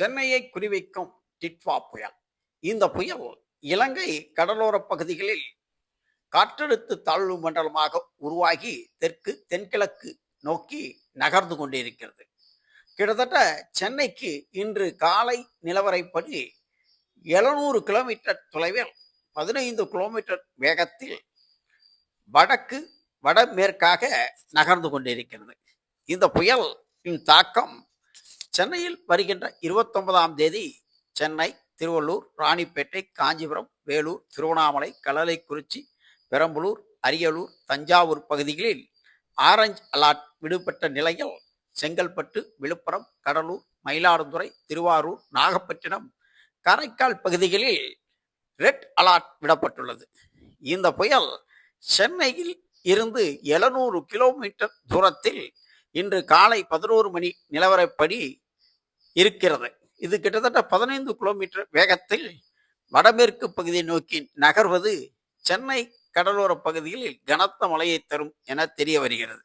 சென்னையை குறிவைக்கும் டிட்வா புயல். இந்த புயல் இலங்கை கடலோர பகுதிகளில் காற்றழுத்த தாழ்வு மண்டலமாக உருவாகி தென்கிழக்கு நோக்கி நகர்ந்து கொண்டிருக்கிறது. கிட்டத்தட்ட சென்னைக்கு இன்று காலை நிலவரைப்படி 700 கிலோமீட்டர் தொலைவில் 15 கிலோமீட்டர் வேகத்தில் வடமேற்காக நகர்ந்து கொண்டிருக்கிறது. இந்த புயலின் தாக்கம் சென்னையில் வருகின்ற 29ஆம் தேதி சென்னை, திருவள்ளூர், ராணிப்பேட்டை, காஞ்சிபுரம், வேலூர், திருவண்ணாமலை, கல்லணைக்குறிச்சி, பெரம்பலூர், அரியலூர், தஞ்சாவூர் பகுதிகளில் ஆரஞ்சு அலர்ட் விடுபட்ட நிலையில் செங்கல்பட்டு, விழுப்புரம், கடலூர், மயிலாடுதுறை, திருவாரூர், நாகப்பட்டினம், காரைக்கால் பகுதிகளில் ரெட் அலர்ட் விடப்பட்டுள்ளது. இந்த புயல் சென்னையில் இருந்து 700 கிலோமீட்டர் தூரத்தில் இன்று காலை 11 மணி நிலவரப்படி இருக்கிறது. இது கிட்டத்தட்ட 15 கிலோமீட்டர் வேகத்தில் வடமேற்கு பகுதியை நோக்கி நகர்வது சென்னை கடலோர பகுதிகளில் கனத்த மழையை தரும் என தெரிய வருகிறது.